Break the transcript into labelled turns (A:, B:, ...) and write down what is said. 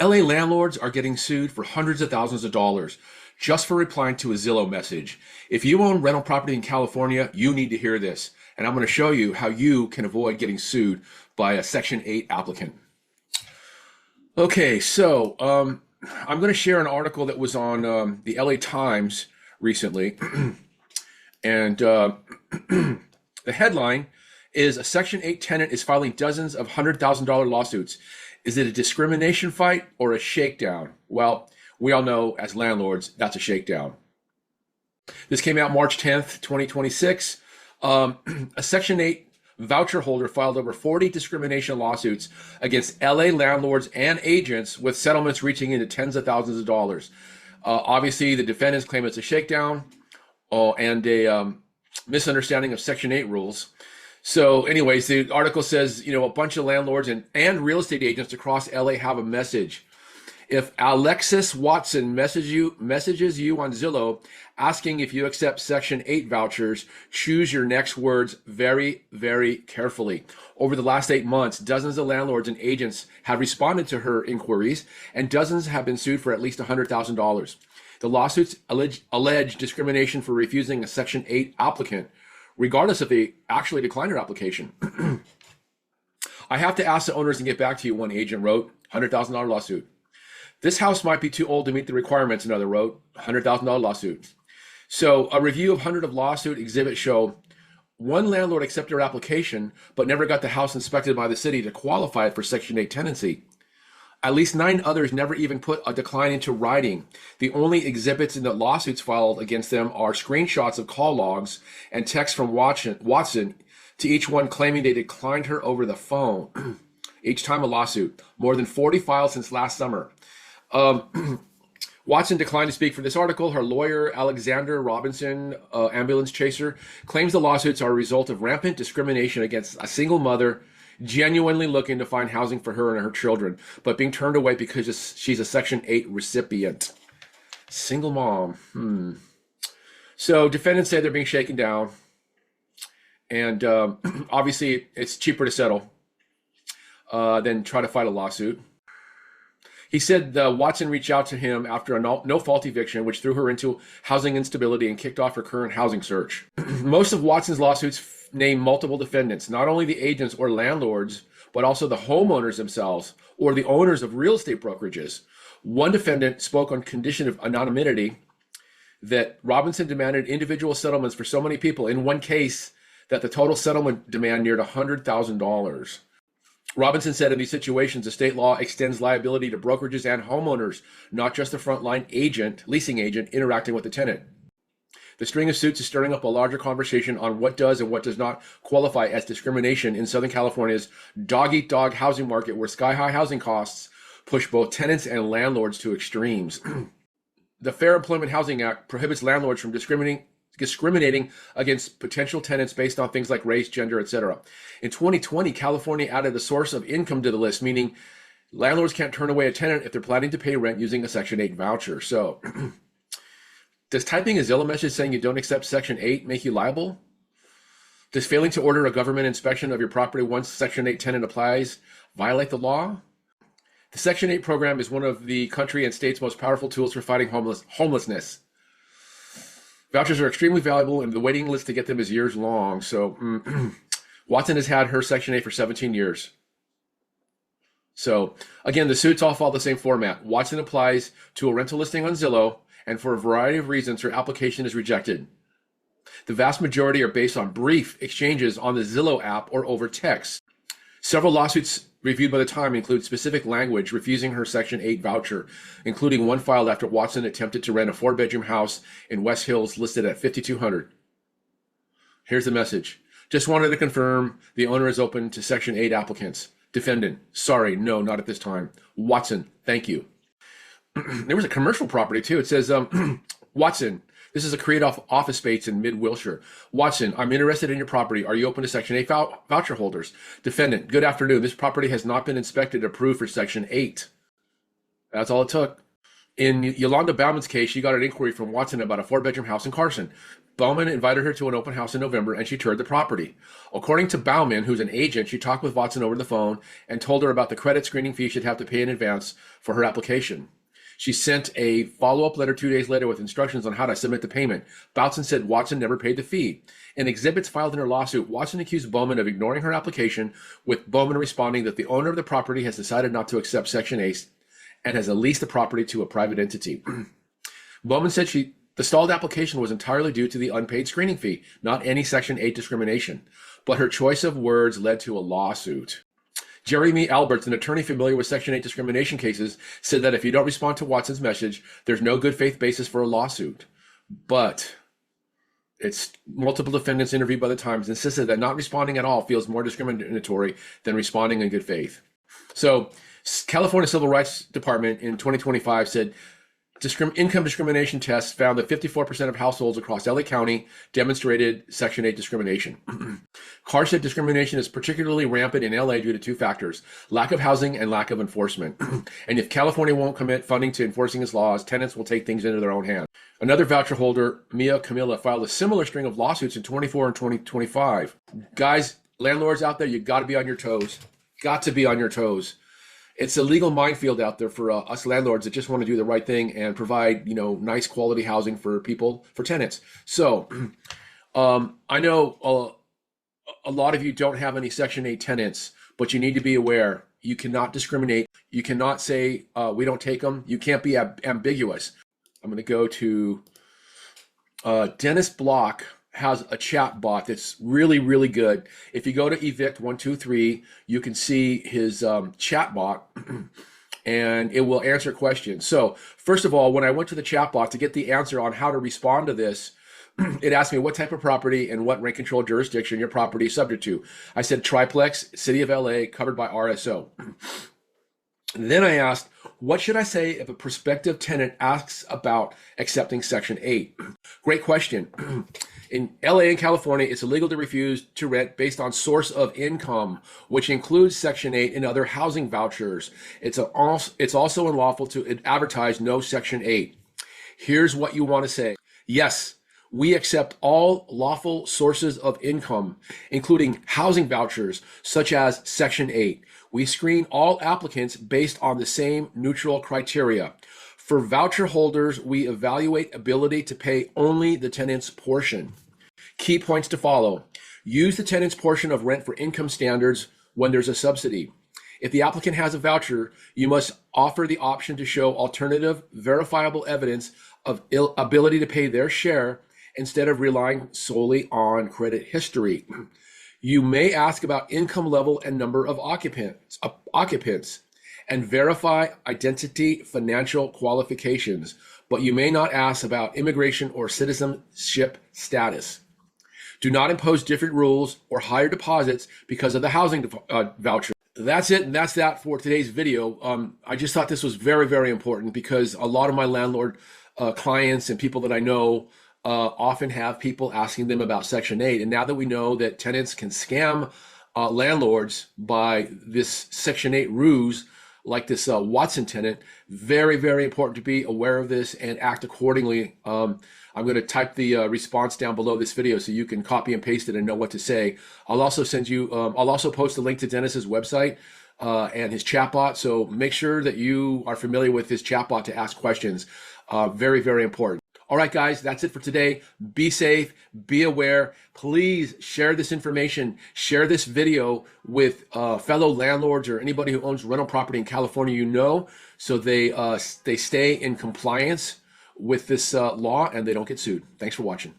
A: LA landlords are getting sued for hundreds of thousands of dollars just for replying to a Zillow message. If you own rental property in California, you need to hear this. And I'm going to show you how you can avoid getting sued by a Section 8 applicant. Okay, so I'm going to share an article that was on the LA Times recently. And the headline is, a Section 8 tenant is filing dozens of $100,000 lawsuits. Is it a discrimination fight or a shakedown? Well, we all know as landlords, that's a shakedown. This came out March 10th, 2026. A Section 8 voucher holder filed over 40 discrimination lawsuits against LA landlords and agents, with settlements reaching into tens of thousands of dollars. Obviously, the defendants claim it's a shakedown and a misunderstanding of Section 8 rules. So anyways, the article says, a bunch of landlords and real estate agents across LA have a message. If Alexis Watson messages you on Zillow asking if you accept Section 8 vouchers, choose your next words very, very carefully. Over the last 8 months, dozens of landlords and agents have responded to her inquiries, and dozens have been sued for at least $100,000. The lawsuits allege discrimination for refusing a Section 8 applicant, regardless if they actually declined their application. I have to ask the owners and get back to you, one agent wrote. $100,000 lawsuit. This house might be too old to meet the requirements, another wrote. $100,000 lawsuit. So a review of hundreds of lawsuit exhibits show one landlord accepted her application, but never got the house inspected by the city to qualify for Section 8 tenancy. At least 9 others never even put a decline into writing. The only exhibits in the lawsuits filed against them are screenshots of call logs and texts from Watson, to each one claiming they declined her over the phone. Each time a lawsuit. More than 40 filed since last summer. Watson declined to speak for this article. Her lawyer, Alexander Robinson, ambulance chaser, claims the lawsuits are a result of rampant discrimination against a single mother genuinely looking to find housing for her and her children, but being turned away because she's a Section 8 recipient. Single mom. So defendants say they're being shaken down, and obviously it's cheaper to settle than try to fight a lawsuit. He said Watson reached out to him after a no-fault eviction, which threw her into housing instability and kicked off her current housing search. Most of Watson's lawsuits name multiple defendants, not only the agents or landlords, but also the homeowners themselves or the owners of real estate brokerages. One defendant spoke on condition of anonymity that Robinson demanded individual settlements for so many people, in one case that the total settlement demand neared $100,000. Robinson said in these situations, the state law extends liability to brokerages and homeowners, not just the frontline leasing agent interacting with the tenant. The string of suits is stirring up a larger conversation on what does and what does not qualify as discrimination in Southern California's dog-eat-dog housing market, where sky-high housing costs push both tenants and landlords to extremes. The Fair Employment Housing Act prohibits landlords from discriminating against potential tenants based on things like race, gender, etc. In 2020, California added a source of income to the list, meaning landlords can't turn away a tenant if they're planning to pay rent using a Section 8 voucher. So, does typing a Zillow message saying you don't accept Section 8 make you liable? Does failing to order a government inspection of your property once Section 8 tenant applies violate the law? The Section 8 program is one of the country and state's most powerful tools for fighting homelessness. Vouchers are extremely valuable, and the waiting list to get them is years long. So Watson has had her Section 8 for 17 years. So again, the suits all follow the same format. Watson applies to a rental listing on Zillow, and for a variety of reasons, her application is rejected. The vast majority are based on brief exchanges on the Zillow app or over text. Several lawsuits reviewed by the Times include specific language refusing her Section 8 voucher, including one filed after Watson attempted to rent a 4-bedroom house in West Hills listed at $5,200. Here's the message. Just wanted to confirm the owner is open to Section 8 applicants. Defendant, sorry, no, not at this time. Watson, thank you. There was a commercial property too. It says, Watson, this is a creative office space in mid-Wilshire. Watson, I'm interested in your property. Are you open to Section 8 voucher holders? Defendant, good afternoon. This property has not been inspected, approved for Section 8. That's all it took. In Yolanda Bauman's case, she got an inquiry from Watson about a 4-bedroom house in Carson. Bauman invited her to an open house in November, and she toured the property. According to Bauman, who's an agent, she talked with Watson over the phone and told her about the credit screening fee she'd have to pay in advance for her application. She sent a follow-up letter 2 days later with instructions on how to submit the payment. Bauman said Watson never paid the fee. In exhibits filed in her lawsuit, Watson accused Bauman of ignoring her application, with Bauman responding that the owner of the property has decided not to accept Section 8 and has leased the property to a private entity. Bauman said the stalled application was entirely due to the unpaid screening fee, not any Section 8 discrimination. But her choice of words led to a lawsuit. Jeremy Alberts, an attorney familiar with Section 8 discrimination cases, said that if you don't respond to Watson's message, there's no good faith basis for a lawsuit. But it's multiple defendants interviewed by the Times insisted that not responding at all feels more discriminatory than responding in good faith. So California Civil Rights Department in 2025 said income discrimination tests found that 54% of households across LA County demonstrated Section 8 discrimination. Carr said discrimination is particularly rampant in LA due to 2 factors: lack of housing and lack of enforcement. And if California won't commit funding to enforcing its laws, tenants will take things into their own hands. Another voucher holder, Mia Camilla, filed a similar string of lawsuits in 24 and 2025. Guys, landlords out there, you got to be on your toes. Got to be on your toes. It's a legal minefield out there for us landlords that just want to do the right thing and provide, nice quality housing for people, for tenants. So I know a lot of you don't have any Section 8 tenants, but you need to be aware. You cannot discriminate. You cannot say we don't take them. You can't be ambiguous. I'm going to go to Dennis Block has a chat bot that's really, really good. If you go to Evict123, you can see his chat bot and it will answer questions. So first of all, when I went to the chat bot to get the answer on how to respond to this, it asked me what type of property and what rent control jurisdiction your property is subject to. I said triplex, city of LA, covered by RSO. Then I asked, what should I say if a prospective tenant asks about accepting Section 8? Great question. In LA and California, it's illegal to refuse to rent based on source of income, which includes Section 8 and other housing vouchers. It's also unlawful to advertise no Section 8. Here's what you want to say. Yes, we accept all lawful sources of income, including housing vouchers, such as Section 8. We screen all applicants based on the same neutral criteria. For voucher holders, we evaluate ability to pay only the tenant's portion. Key points to follow. Use the tenant's portion of rent for income standards when there's a subsidy. If the applicant has a voucher, you must offer the option to show alternative, verifiable evidence of ability to pay their share instead of relying solely on credit history. You may ask about income level and number of occupants and verify identity financial qualifications, but you may not ask about immigration or citizenship status. Do not impose different rules or higher deposits because of the housing voucher. That's it, and that's that for today's video. I just thought this was very, very important because a lot of my landlord clients and people that I know often have people asking them about Section 8. And now that we know that tenants can scam landlords by this Section 8 ruse, like this Watson tenant, very, very important to be aware of this and act accordingly. I'm going to type the response down below this video so you can copy and paste it and know what to say. I'll also send you, I'll also post a link to Dennis's website and his chatbot. So make sure that you are familiar with his chatbot to ask questions. Very, very important. All right, guys, that's it for today. Be safe, be aware. Please share this information, share this video with fellow landlords or anybody who owns rental property in California, so they stay in compliance with this law and they don't get sued. Thanks for watching.